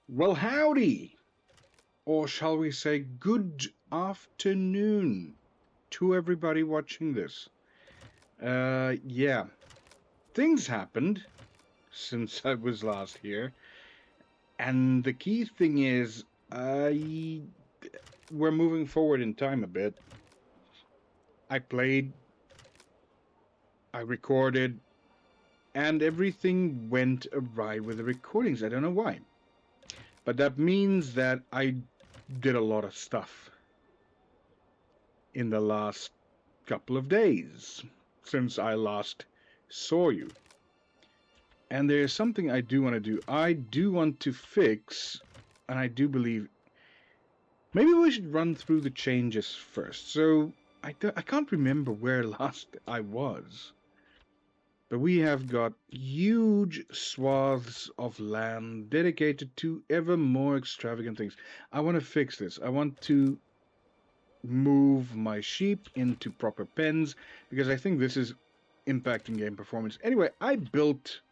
Well, howdy, or shall we say good afternoon to everybody watching this. Yeah, things happened since I was last here, and the key thing is, we're moving forward in time a bit. I played, I recorded, and everything went awry with the recordings. I don't know why. But that means that I did a lot of stuff in the last couple of days since I last saw you. And there's something I do want to do. I do want to fix, and I do believe maybe we should run through the changes first. So I can't remember where last I was. But we have got huge swaths of land dedicated to ever more extravagant things. I want to fix this. I want to move my sheep into proper pens because I think this is impacting game performance. Anyway, I built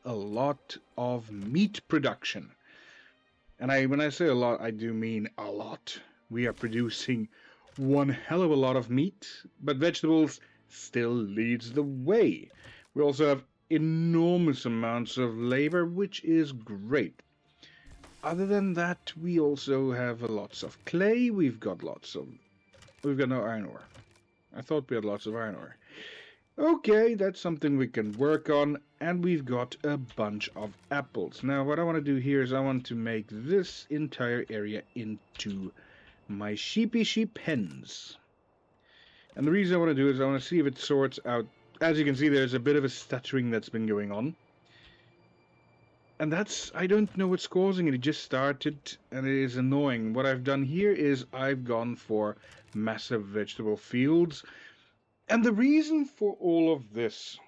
a lot of meat production. And when I say a lot, I do mean a lot. We are producing one hell of a lot of meat, but vegetables still leads the way. We also have enormous amounts of labor, which is great. Other than that, we also have lots of clay. We've got no iron ore. I thought we had lots of iron ore. Okay, that's something we can work on, and we've got a bunch of apples. Now, what I want to do here is I want to make this entire area into my sheep pens. And the reason I want to do is I want to see if it sorts out. As you can see, there's a bit of a stuttering that's been going on. And I don't know what's causing it. It just started, and it is annoying. What I've done here is I've gone for massive vegetable fields. And the reason for all of this,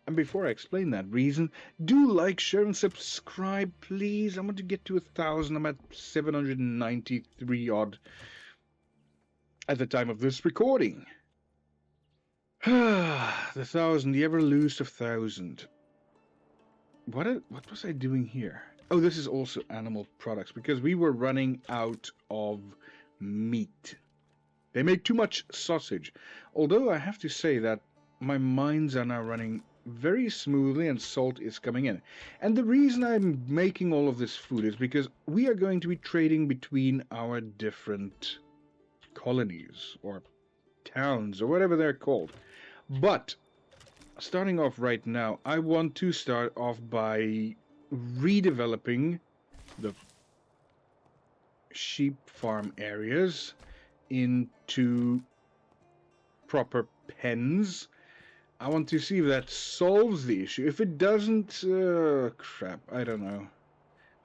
and before I explain that reason, do like, share, and subscribe, please. I want to get to 1,000. I'm at 793 odd at the time of this recording. The 1,000, the ever elusive 1,000. What was I doing here? Oh, this is also animal products, because we were running out of meat. They make too much sausage. Although I have to say that my mines are now running very smoothly and salt is coming in. And the reason I'm making all of this food is because we are going to be trading between our different colonies or towns or whatever they're called. But starting off right now, I want to start off by redeveloping the sheep farm areas into proper pens. I want to see if that solves the issue. If it doesn't, crap, I don't know.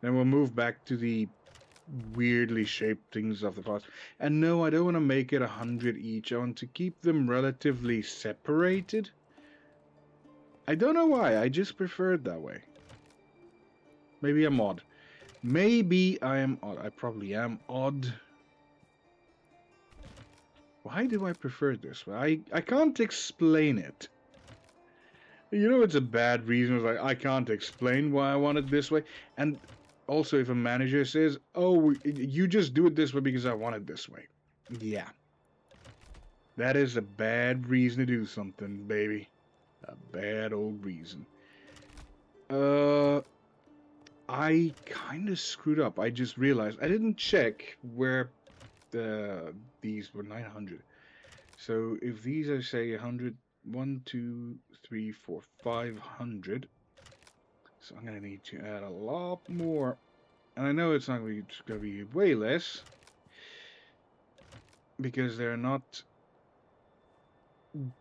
Then we'll move back to the weirdly shaped things of the past. And no, I don't want to make it 100 each. I want to keep them relatively separated. I don't know why, I just prefer it that way. Maybe I'm odd. Maybe I am odd. I probably am odd. Why do I prefer it this way? I can't explain it. You know, it's a bad reason. It's like, I can't explain why I want it this way. And also, if a manager says, oh, you just do it this way because I want it this way. Yeah. That is a bad reason to do something, baby. A bad old reason. I kind of screwed up. I just realized I didn't check where these were 900. So if these are, say, 100, 1, 2, 3, 4, 500. So I'm going to need to add a lot more. And I know it's not going to be way less, because they're not...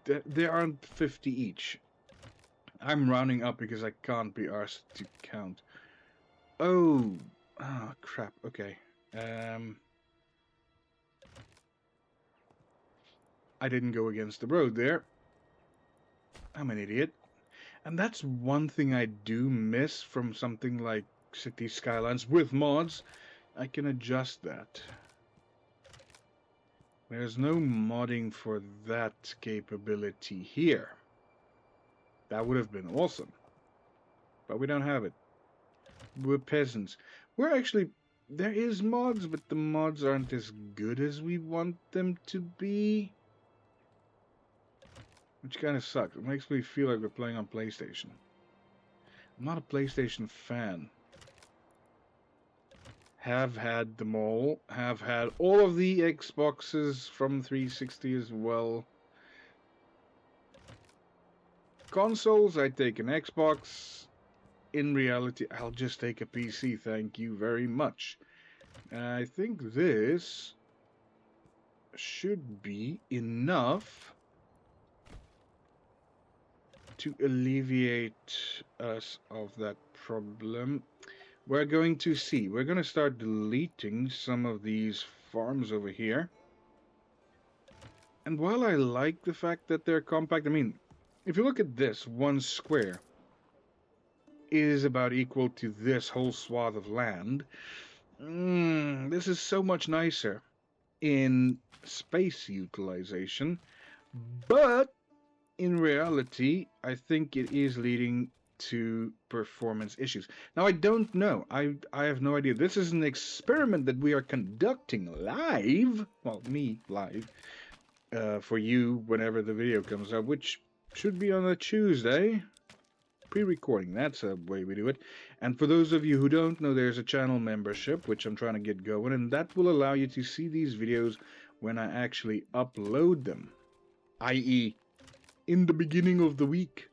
There aren't 50 each. I'm rounding up because I can't be arsed to count. Oh, crap. Okay. I didn't go against the road there. I'm an idiot. And that's one thing I do miss from something like City Skylines with mods. I can adjust that. There's no modding for that capability here. That would have been awesome. But we don't have it. We're peasants. We're actually... There is mods, but the mods aren't as good as we want them to be. Which kind of sucks. It makes me feel like we're playing on PlayStation. I'm not a PlayStation fan. Have had them all. Have had all of the Xboxes from 360 as well. Consoles, I take an Xbox. In reality, I'll just take a PC. Thank you very much. I think this should be enough to alleviate us of that problem. We're going to see. We're going to start deleting some of these farms over here. And while I like the fact that they're compact, I mean, if you look at this, 1 square is about equal to this whole swath of land. This is so much nicer in space utilization, but in reality, I think it is leading to performance issues. Now, I don't know. I have no idea. This is an experiment that we are conducting live. Well, me live. For you, whenever the video comes out, which should be on a Tuesday. Pre-recording, that's a way we do it. And for those of you who don't know, there's a channel membership, which I'm trying to get going, and that will allow you to see these videos when I actually upload them. I.e., in the beginning of the week.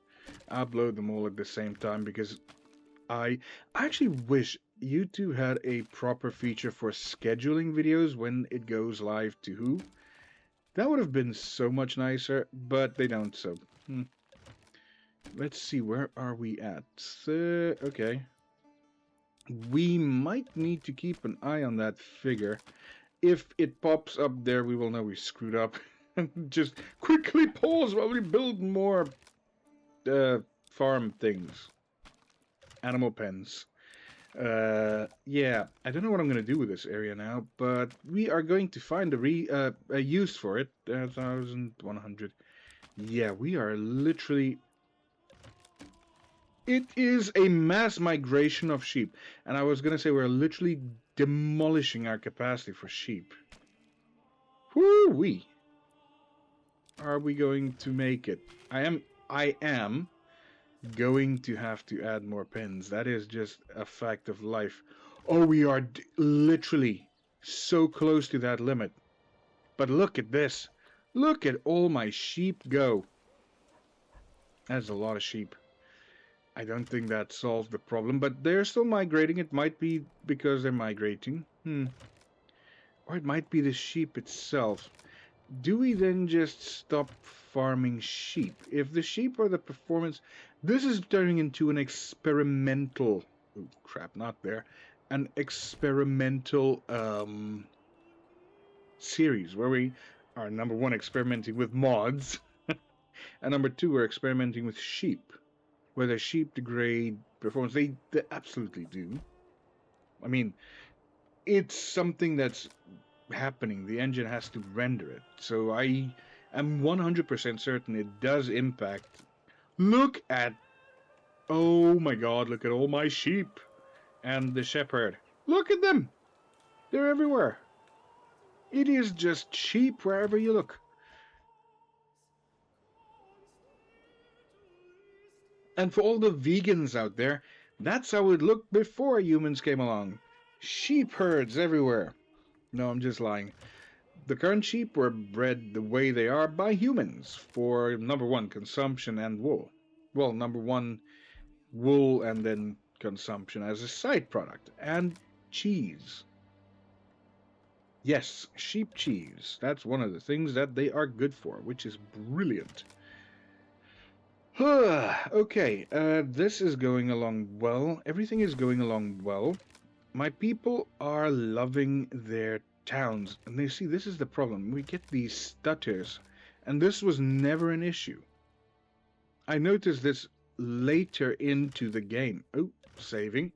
I upload them all at the same time because I actually wish YouTube had a proper feature for scheduling videos when it goes live to who. That would have been so much nicer, but they don't, so... Let's see, where are we at? Okay. We might need to keep an eye on that figure. If it pops up there, we will know we screwed up. Just quickly pause while we build more farm things. Animal pens. Yeah, I don't know what I'm going to do with this area now, but we are going to find a use for it. 1,100. Yeah, we are literally... It is a mass migration of sheep. And I was going to say we're literally demolishing our capacity for sheep. Whoo-wee. Are we going to make it? I am going to have to add more pens. That is just a fact of life. Oh, we are literally so close to that limit. But look at this. Look at all my sheep go. That's a lot of sheep. I don't think that solves the problem, but they're still migrating. It might be because they're migrating. Or it might be the sheep itself. Do we then just stop farming sheep? If the sheep are the performance... This is turning into an experimental... Oh, crap, not there. An experimental series where we are, number one, experimenting with mods. And number two, we're experimenting with sheep. Whether sheep degrade performance, they absolutely do. I mean, it's something that's happening. The engine has to render it. So I am 100% certain it does impact. Look at... Oh my god, look at all my sheep. And the shepherd. Look at them! They're everywhere. It is just sheep wherever you look. And for all the vegans out there, that's how it looked before humans came along. Sheep herds everywhere. No, I'm just lying. The current sheep were bred the way they are by humans for, number one, consumption and wool. Well, number one, wool and then consumption as a side product. And cheese. Yes, sheep cheese. That's one of the things that they are good for, which is brilliant. Okay, this is going along well. Everything is going along well. My people are loving their towns. And they see, this is the problem. We get these stutters. And this was never an issue. I noticed this later into the game. Oh, saving.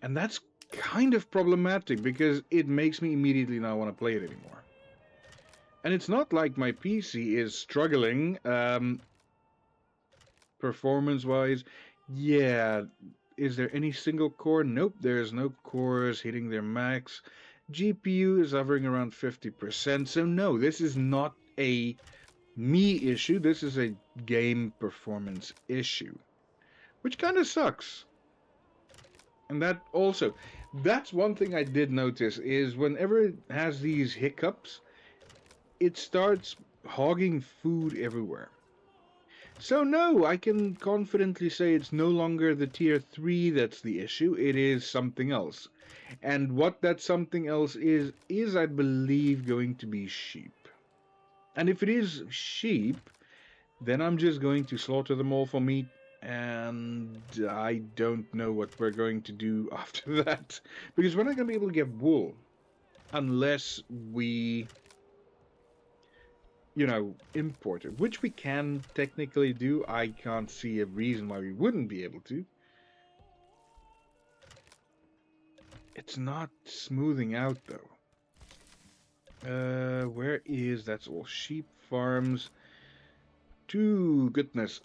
And that's kind of problematic because it makes me immediately not want to play it anymore. And it's not like my PC is struggling. Performance-wise, yeah, is there any single core? Nope, there's no cores hitting their max. GPU is hovering around 50%. So no, this is not a me issue. This is a game performance issue, which kind of sucks. And that also, that's one thing I did notice is whenever it has these hiccups, it starts hogging food everywhere. So no, I can confidently say it's no longer the tier 3 that's the issue, it is something else. And what that something else is I believe going to be sheep. And if it is sheep, then I'm just going to slaughter them all for meat, and I don't know what we're going to do after that. Because we're not going to be able to get wool unless we, you know, import it, which we can technically do. I can't see a reason why we wouldn't be able to. It's not smoothing out though. Where is, that's all sheep farms. To goodness.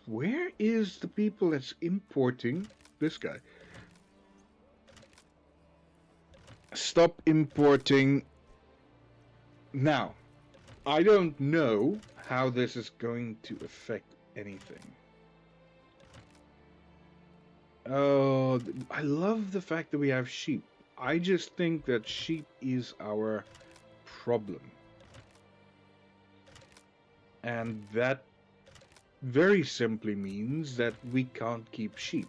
Where is the people that's importing this guy? Stop importing now. I don't know how this is going to affect anything. Oh, I love the fact that we have sheep. I just think that sheep is our problem. And that very simply means that we can't keep sheep.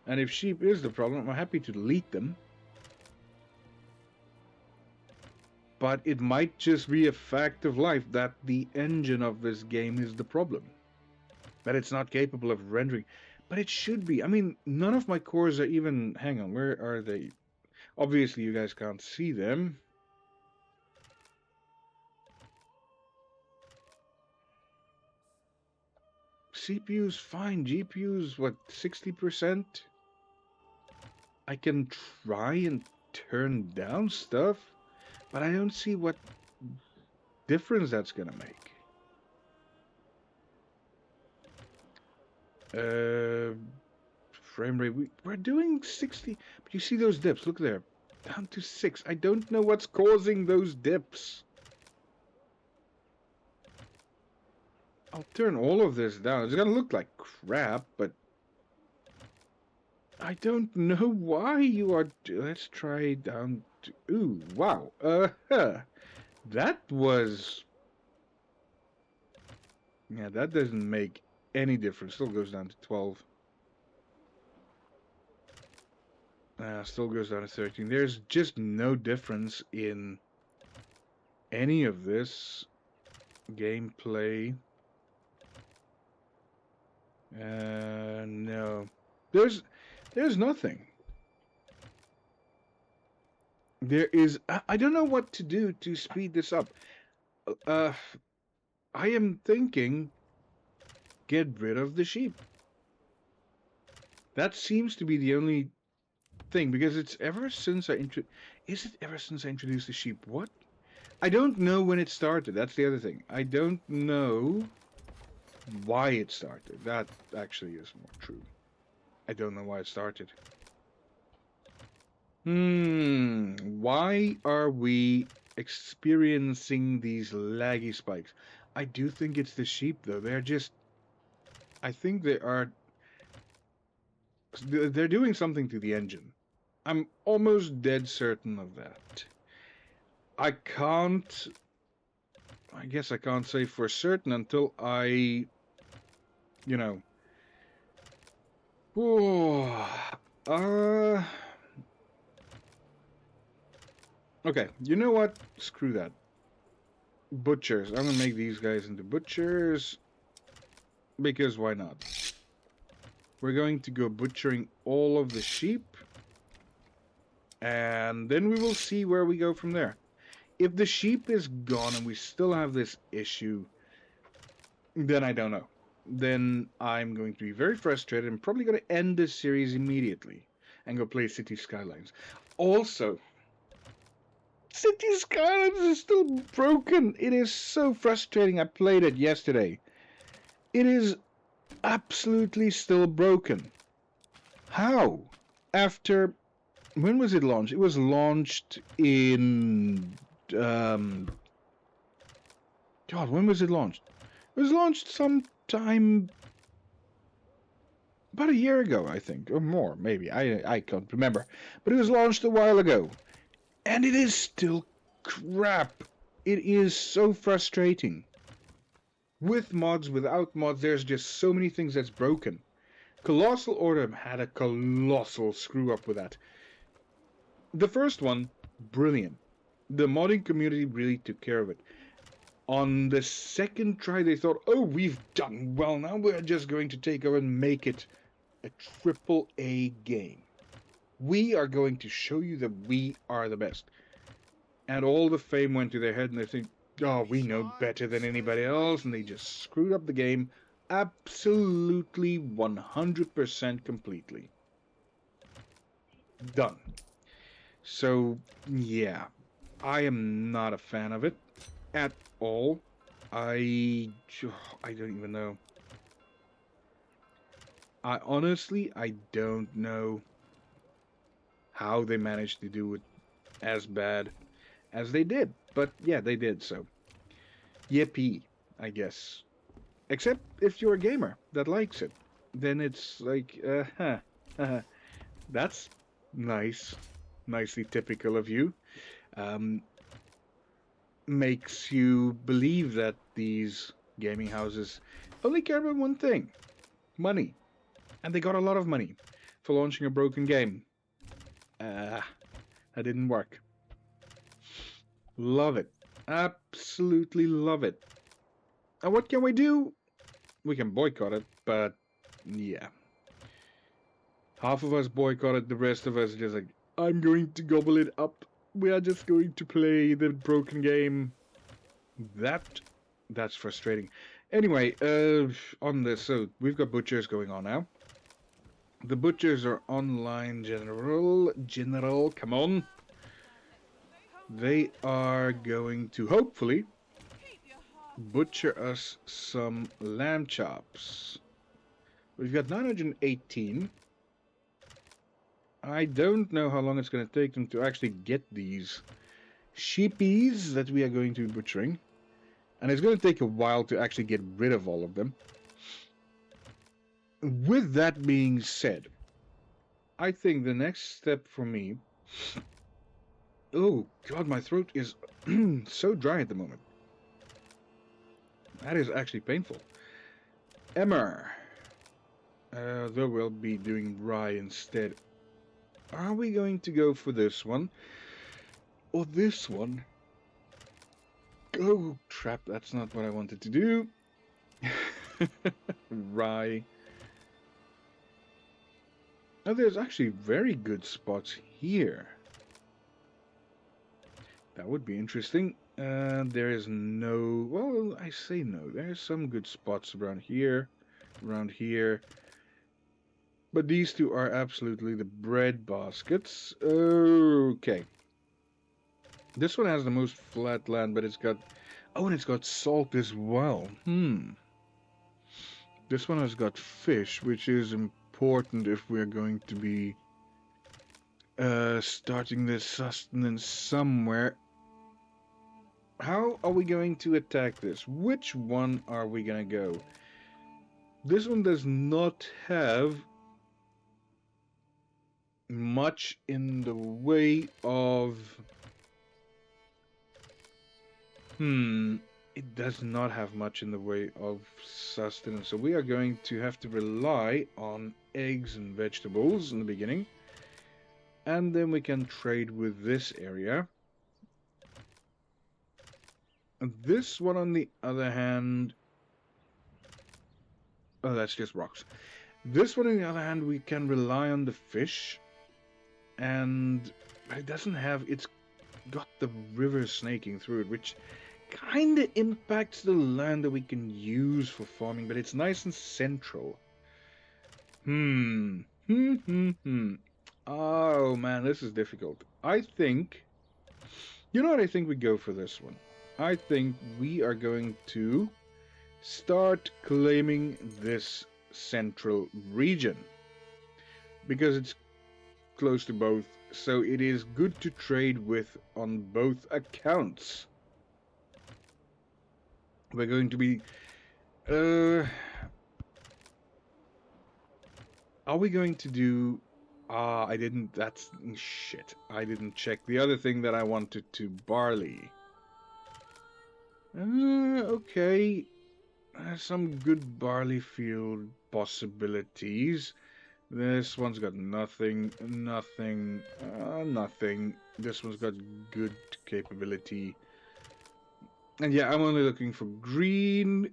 And if sheep is the problem, I'm happy to delete them. But it might just be a fact of life that the engine of this game is the problem. That it's not capable of rendering. But it should be. I mean, none of my cores are even... Hang on, where are they? Obviously, you guys can't see them. CPU's fine. GPU's, what, 60%? I can try and turn down stuff, but I don't see what difference that's gonna make. Frame rate, we're doing 60, but you see those dips, look there, down to 6. I don't know what's causing those dips. I'll turn all of this down. It's gonna look like crap, but I don't know why you are... Let's try down to... Ooh, wow. That was... Yeah, that doesn't make any difference. Still goes down to 12. Still goes down to 13. There's just no difference in any of this gameplay. No. There's nothing. There is... I don't know what to do to speed this up. I am thinking... Get rid of the sheep. That seems to be the only thing, because it's ever since I introduced the sheep? What? I don't know when it started. That's the other thing. I don't know why it started. That actually is more true. I don't know why it started. Why are we experiencing these laggy spikes? I do think it's the sheep, though. They're just... I think they're doing something to the engine. I'm almost dead certain of that. I guess I can't say for certain until I, you know... Okay, you know what? Screw that. Butchers. I'm gonna make these guys into butchers. Because why not? We're going to go butchering all of the sheep. And then we will see where we go from there. If the sheep is gone and we still have this issue, then I don't know. Then I'm going to be very frustrated and probably going to end this series immediately and go play City Skylines. Also, City Skylines is still broken. It is so frustrating. I played it yesterday. It is absolutely still broken. How? After, when was it launched? It was launched in um, God, when was it launched? It was launched sometime about a year ago, I think, or more, maybe. I can't remember. But it was launched a while ago. And it is still crap. It is so frustrating. With mods, without mods, there's just so many things that's broken. Colossal Order had a colossal screw up with that. The first one, brilliant. The modding community really took care of it. On the second try, they thought, oh, we've done well now. We're just going to take over and make it a AAA game. We are going to show you that we are the best. And all the fame went to their head, and they think, oh, we know better than anybody else, and they just screwed up the game absolutely 100% completely. Done. So, yeah, I am not a fan of it at all. I don't even know. I honestly don't know how they managed to do it as bad as they did. But yeah, they did, so yippee, I guess. Except if you're a gamer that likes it, then it's like, that's nice, nicely typical of you. Um, Makes you believe that these gaming houses only care about one thing: money. And they got a lot of money for launching a broken game. That didn't work. Love it. Absolutely love it. And what can we do? We can boycott it, but yeah. Half of us boycott it, the rest of us just like, I'm going to gobble it up. We are just going to play the broken game. That's frustrating. Anyway, on this, so we've got butchers going on now. The butchers are online general, come on. They are going to hopefully butcher us some lamb chops. We've got 918. I don't know how long it's going to take them to actually get these sheepies that we are going to be butchering. And it's going to take a while to actually get rid of all of them. With that being said, I think the next step for me... Oh, God, my throat is so dry at the moment. That is actually painful. Emmer. Though we'll be doing rye instead. Are we going to go for this one? Or this one? Oh, crap, that's not what I wanted to do. Rye. Oh, there's actually very good spots here. That would be interesting. There is no... Well, I say no. There's some good spots around here. But these two are absolutely the bread baskets. Okay. This one has the most flat land, but it's got... Oh, and it's got salt as well. This one has got fish, which is important if we're going to be starting this sustenance somewhere. How are we going to attack this? Which one are we going to go? This one does not have much in the way of... It does not have much in the way of sustenance. So we are going to have to rely on eggs and vegetables in the beginning. And then we can trade with this area. This one, on the other hand... Oh, that's just rocks. This one, on the other hand, we can rely on the fish. And it doesn't have... It's got the river snaking through it, which kind of impacts the land that we can use for farming. But it's nice and central. Oh, man, this is difficult. I think... You know what? I think we go for this one. I think we are going to start claiming this central region because it's close to both, so it is good to trade with on both accounts. We're going to be are we going to do I didn't that's shit. I didn't check the other thing that I wanted to barley. Okay. Some good barley field possibilities. This one's got nothing, nothing, nothing. This one's got good capability. And yeah, I'm only looking for green.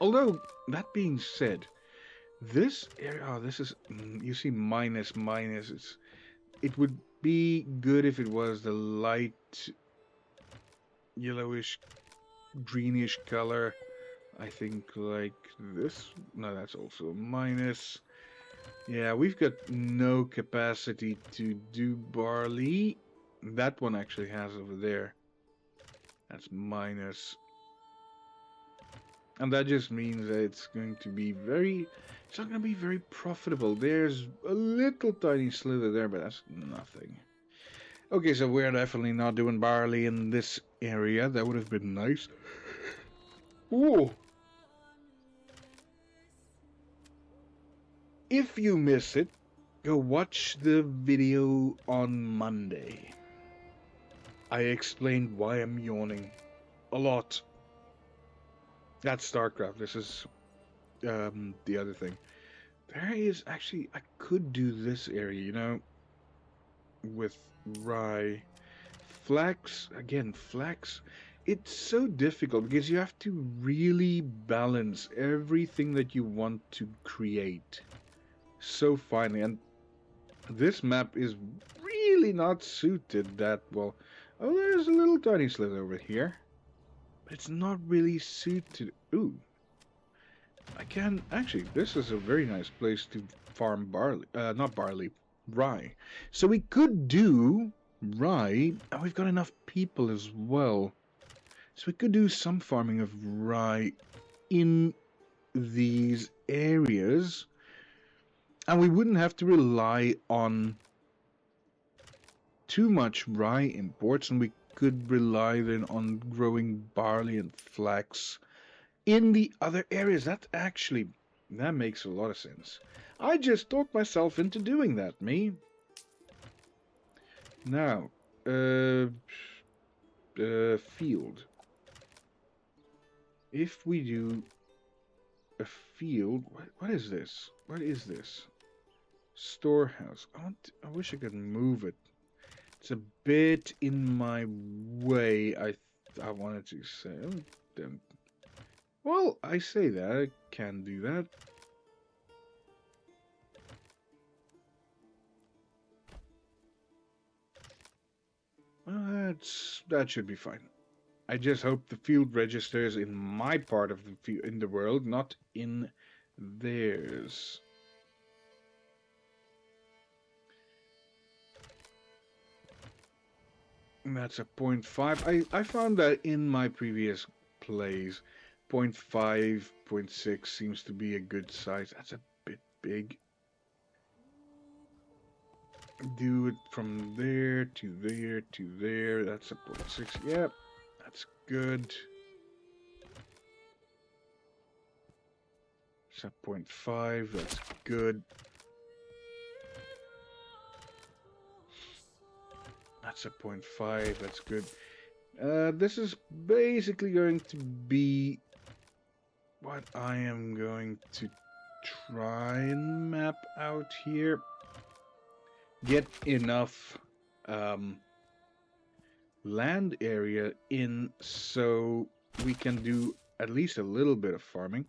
Although, that being said, this area, oh, this is, you see minus, minus. It would be good if it was the light yellowish, greenish color. I think like this. No, that's also a minus. Yeah, we've got no capacity to do barley. That one actually has over there. That's minus. And that just means that it's going to be it's not going to be very profitable. There's a little tiny slither there, but that's nothing. Okay, so we're definitely not doing barley in this area. That would have been nice. Ooh. If you miss it, go watch the video on Monday. I explained why I'm yawning a lot. That's StarCraft. This is the other thing. There is actually, I could do this area, you know, with rye. Flax, again, flax. It's so difficult because you have to really balance everything that you want to create so finely. And this map is really not suited that well. Oh, there's a little tiny slit over here. But it's not really suited. Ooh. I can... Actually, this is a very nice place to farm barley. Not barley. Rye. So we could do rye. And we've got enough people as well. So we could do some farming of rye in these areas. And we wouldn't have to rely on too much rye imports, and we could rely then on growing barley and flax in the other areas. That makes a lot of sense. I just talked myself into doing that, me. Now, field. If we do a field, what is this? What is this? Storehouse. I wish I could move it. It's a bit in my way. I wanted to say. Well, I say that I can do that. That should be fine. I just hope the field registers in my part of the world, not in theirs. And that's a 0.5. I found that in my previous plays, 0.5, 0.6 seems to be a good size. That's a bit big. Do it from there to there to there. That's a 0.6. Yep, that's good. It's a 0.5. That's good. That's a 0.5. That's good. This is basically going to be what I am going to try and map out here. Get enough land area in so we can do at least a little bit of farming.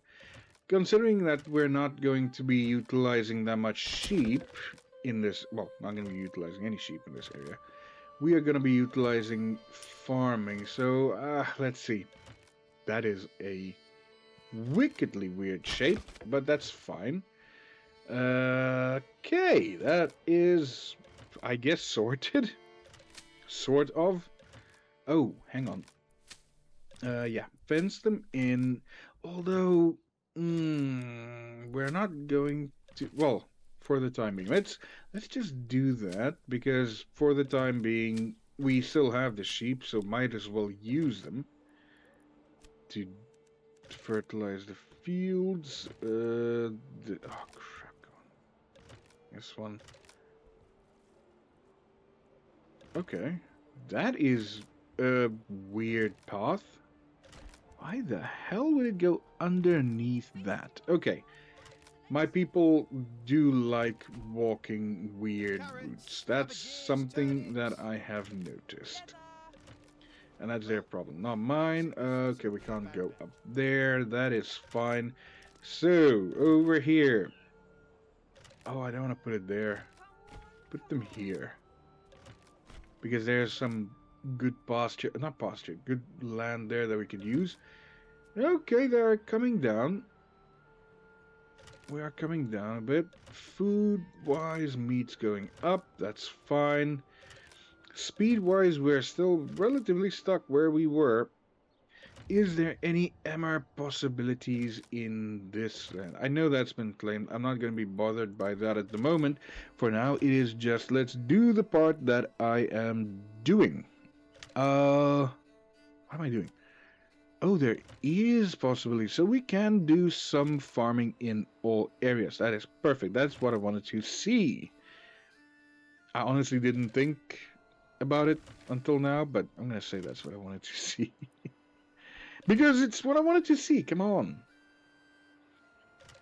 Considering that we're not going to be utilizing that much sheep in this, well, not going to be utilizing any sheep in this area. We are going to be utilizing farming. So, let's see. That is a wickedly weird shape, but that's fine. Okay, that is, I guess, sorted. Sort of. Oh, hang on. Yeah, fence them in. Although, we're not going to. Well, for the time being, let's just do that because for the time being, we still have the sheep, so might as well use them to fertilize the fields. Oh crap! Come on. This one. Okay, that is a weird path. Why the hell would it go underneath that? Okay, my people do like walking weird routes. That's something that I have noticed. And that's their problem, not mine. Okay, we can't go up there. That is fine. So, over here. Oh, I don't want to put it there. Put them here. Because there's some good pasture, not pasture, good land there that we could use. Okay, they're coming down. We are coming down a bit. Food-wise, meat's going up. That's fine. Speed-wise, we're still relatively stuck where we were. Is there any MR possibilities in this land? I know that's been claimed. I'm not going to be bothered by that at the moment. For now, it is just let's do the part that I am doing. What am I doing? Oh, there is possibility. So we can do some farming in all areas. That is perfect. That's what I wanted to see. I honestly didn't think about it until now, but I'm going to say that's what I wanted to see. Because it's what I wanted to see. Come on.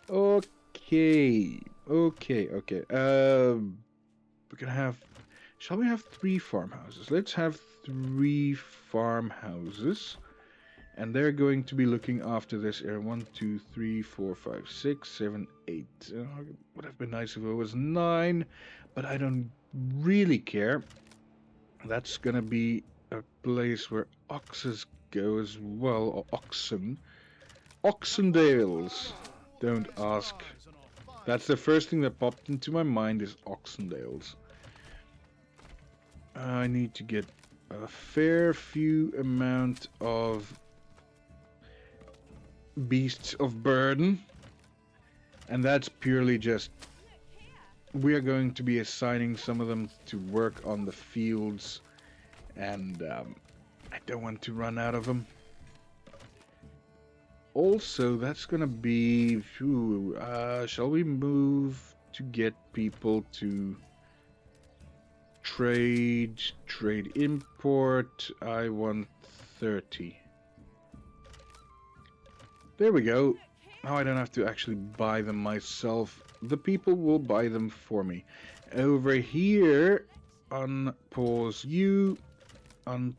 Okay. Okay. We're going to have... Shall we have 3 farmhouses? Let's have 3 farmhouses. And they're going to be looking after this area. 1, 2, 3, 4, 5, 6, 7, 8. Would have been nice if it was 9, but I don't really care. That's gonna be a place where oxes go as well, or oxen. Oxendales. Don't ask. That's the first thing that popped into my mind is Oxendales. I need to get a fair few amount of beasts of burden, and that's purely just we are going to be assigning some of them to work on the fields, and I don't want to run out of them. Also, that's gonna be shall we move to get people to trade import? I want 30. There we go. Now I don't have to actually buy them myself. The people will buy them for me. Over here, unpause you, and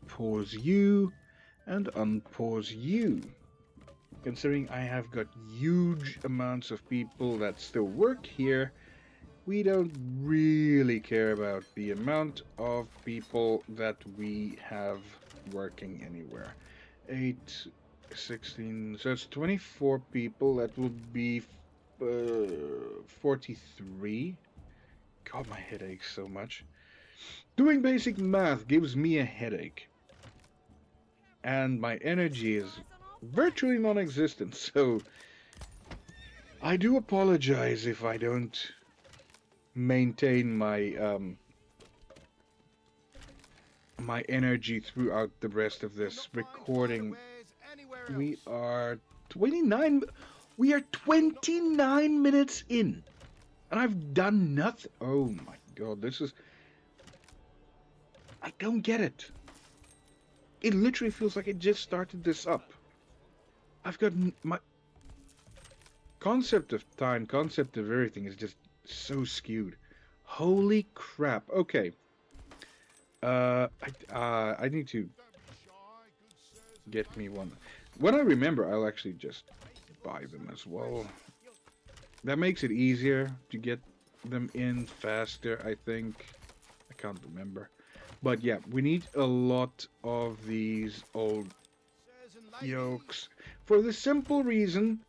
unpause you. Considering I have got huge amounts of people that still work here, we don't really care about the amount of people that we have working anywhere. 8, 16, so it's 24 people. That will be 43. God, my head aches so much. Doing basic math gives me a headache. And my energy is virtually non-existent, so I do apologize if I don't maintain my my energy throughout the rest of this recording. We are 29 minutes in, and I've done nothing. Oh my god, this is... I don't get it. It literally feels like it just started this up. I've got my concept of time, concept of everything is just so skewed. Holy crap. Okay. I need to get me one. When I remember, I'll actually just buy them as well. That makes it easier to get them in faster, I think. I can't remember. But yeah, we need a lot of these old yokes. For the simple reason,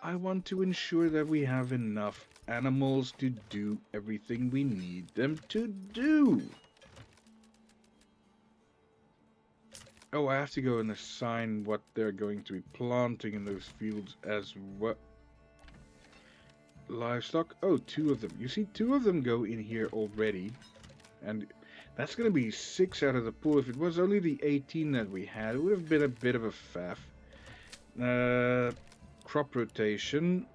I want to ensure that we have enough animals to do everything we need them to do. Oh, I have to go and assign what they're going to be planting in those fields as well. Livestock. Oh, two of them. You see, two of them go in here already. And that's going to be 6 out of the pool. If it was only the 18 that we had, it would have been a bit of a faff. Crop rotation.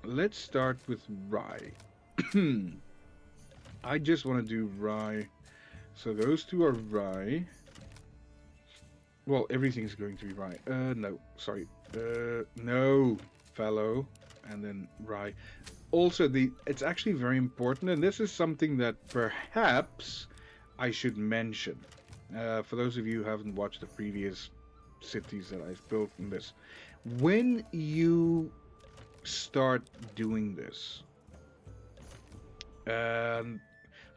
Let's start with rye. I just want to do rye. So those two are rye. Well, everything's going to be rye. No, sorry. No, fallow, and then rye. Also, it's actually very important, and this is something that perhaps I should mention. For those of you who haven't watched the previous cities that I've built in this, when you start doing this, and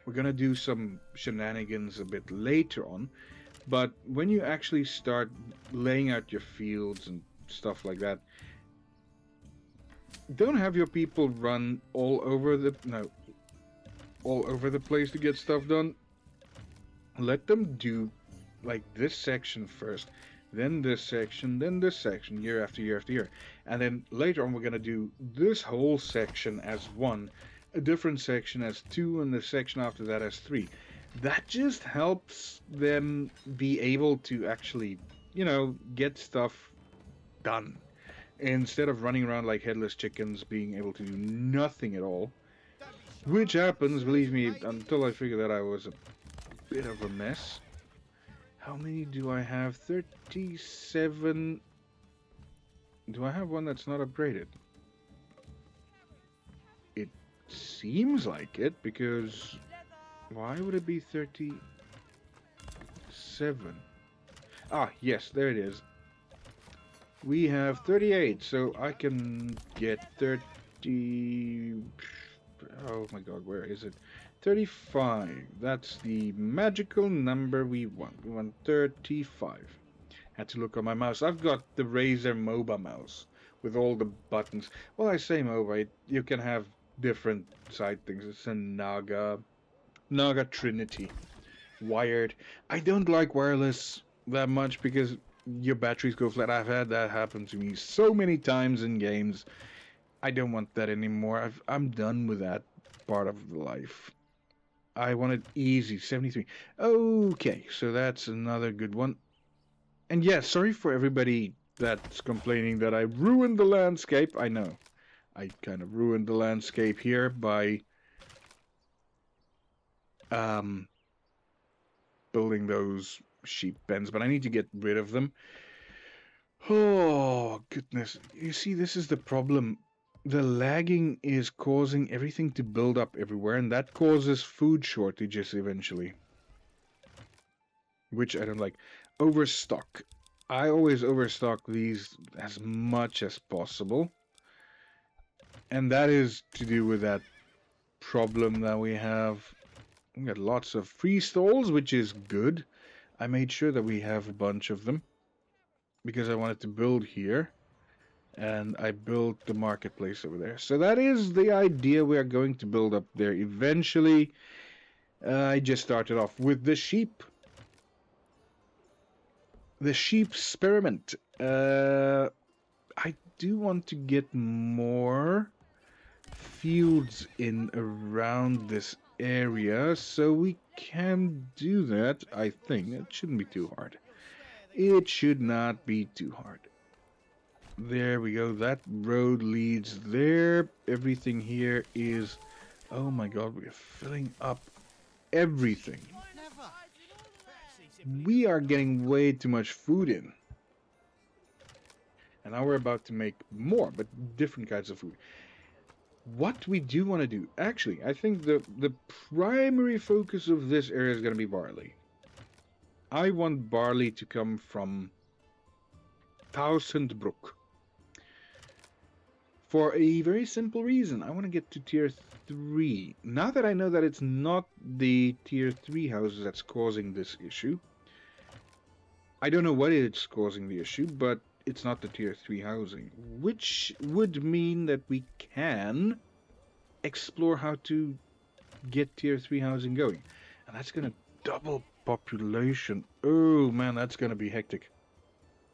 we're gonna do some shenanigans a bit later on, but when you actually start laying out your fields and stuff like that, don't have your people run all over the place to get stuff done. Let them do like this section first, then this section, year after year after year. And then later on we're going to do this whole section as one, a different section as two, and the section after that as three. That just helps them be able to actually, get stuff done. Instead of running around like headless chickens, being able to do nothing at all. Which happens, believe me, until I figured that I was a bit of a mess. How many do I have? 37. Do I have one that's not upgraded? It seems like it, because why would it be 37? Ah, yes, there it is. We have 38, so I can get 30... Oh my god, where is it? 35. That's the magical number we want. We want 35. Had to look on my mouse. I've got the Razer MOBA mouse with all the buttons. Well, I say MOBA, you can have different side things. It's a Naga Trinity. Wired. I don't like wireless that much because your batteries go flat. I've had that happen to me so many times in games. I don't want that anymore. I'm done with that part of the life. I want it easy. 73. Okay, so that's another good one. And yeah, sorry for everybody that's complaining that I ruined the landscape. I know. I kind of ruined the landscape here by building those sheep pens, but I need to get rid of them. Oh, goodness. You see, this is the problem. The lagging is causing everything to build up everywhere, and that causes food shortages eventually. Which I don't like. Overstock. I always overstock these as much as possible. And that is to do with that problem that we have. We got lots of free stalls, which is good. I made sure that we have a bunch of them because I wanted to build here, and I built the marketplace over there. So that is the idea we are going to build up there eventually. I just started off with the sheep. The sheep experiment. I do want to get more fields in around this area, so we can do that. I think it shouldn't be too hard. It should not be too hard. There we go. That road leads there. Everything here is... Oh my god, we are filling up everything. We are getting way too much food in. And now we're about to make more, but different kinds of food. What we do want to do... Actually, I think the primary focus of this area is going to be barley. I want barley to come from Tausendbrook. For a very simple reason. I want to get to tier 3. Now that I know that it's not the tier 3 houses that's causing this issue. I don't know what it's causing the issue, but it's not the tier 3 housing. Which would mean that we can explore how to get tier 3 housing going. And that's going to double population. Oh man, that's gonna be hectic.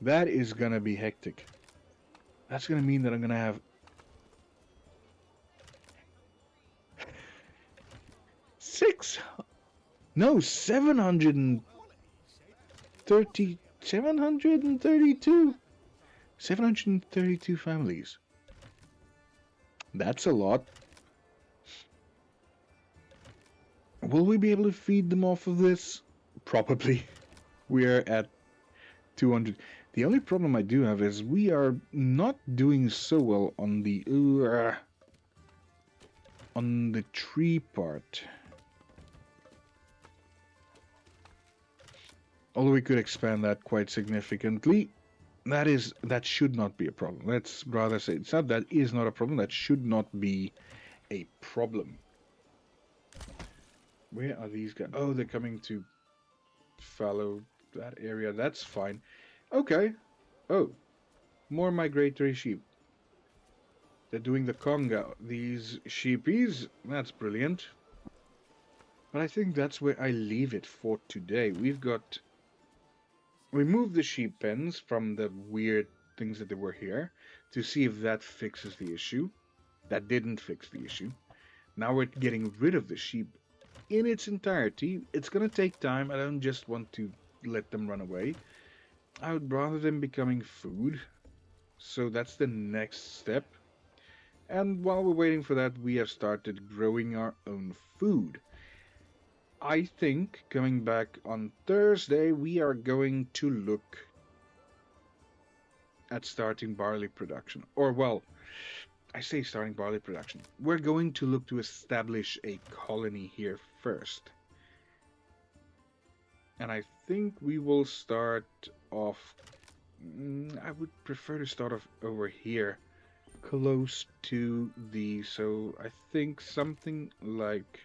That is gonna be hectic. That's gonna mean that I'm gonna have six, no, 732, 732 families. That's a lot. Will we be able to feed them off of this? Probably. We are at 200. The only problem I do have is we are not doing so well on the tree part. Although we could expand that quite significantly. That should not be a problem. Let's rather say it's not that is not a problem. That should not be a problem. Where are these guys? Oh, they're coming to follow that area. That's fine. Okay. Oh, more migratory sheep. They're doing the conga. These sheepies. That's brilliant. But I think that's where I leave it for today. We moved the sheep pens from the weird things that they were here to see if that fixes the issue. That didn't fix the issue. Now we're getting rid of the sheep in its entirety. It's going to take time. I don't just want to let them run away. I would rather them becoming food. So that's the next step. And while we're waiting for that, we have started growing our own food. I think coming back on Thursday, we are going to look at starting barley production. Or, well, I say starting barley production. We're going to look to establish a colony here first. And I think we will start off... I would prefer to start off over here, close to the... So I think something like...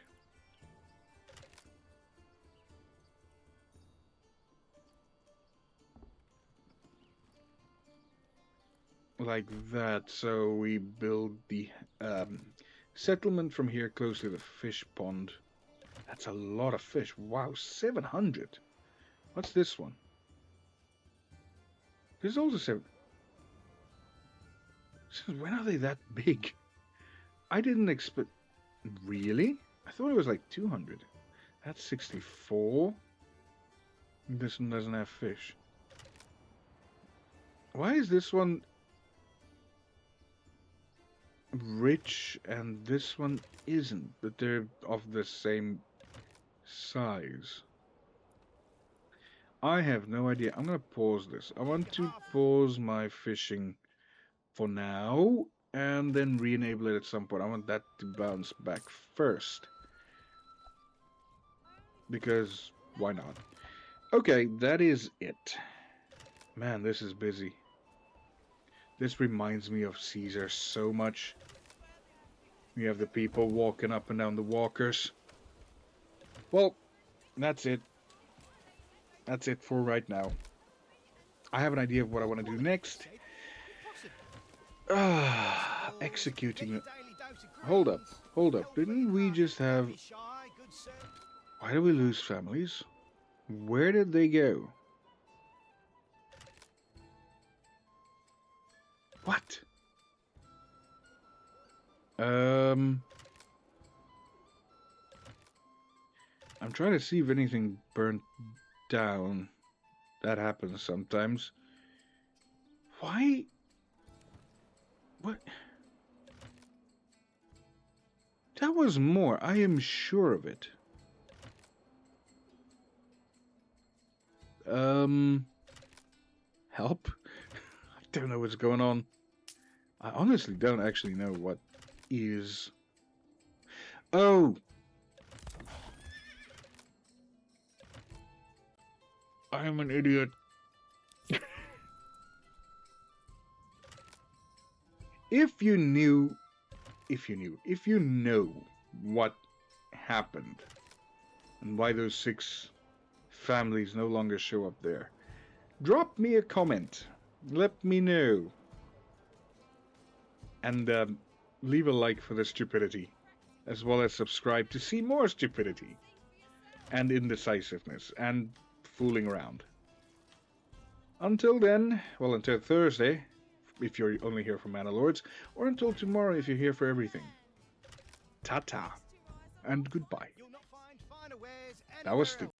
like that. So we build the settlement from here close to the fish pond. That's a lot of fish. Wow, 700. What's this one? There's also 7. When are they that big? I didn't expect... Really? I thought it was like 200. That's 64. This one doesn't have fish. Why is this one rich and this one isn't? But they're of the same size. I have no idea. I'm gonna pause this. I want to pause my fishing for now and then re-enable it at some point. I want that to bounce back first. Because why not? Okay, that is it. Man, this is busy. This reminds me of Caesar so much. We have the people walking up and down the walkers. Well, that's it. That's it for right now. I have an idea of what I want to do next. Executing it. Hold up. Hold up. Didn't we just have... Why did we lose families? Where did they go? What? I'm trying to see if anything burnt down. That happens sometimes. Why? What? That was more. I am sure of it. Help? I don't know what's going on. I honestly don't actually know what is... Oh! I am an idiot. If you know what happened and why those 6 families no longer show up there, drop me a comment. Let me know. And leave a like for the stupidity, as well as subscribe to see more stupidity. and indecisiveness and fooling around. Until then, well, until Thursday, if you're only here for Mana Lords, or until tomorrow if you're here for everything. Ta-ta, and goodbye. That was stupid.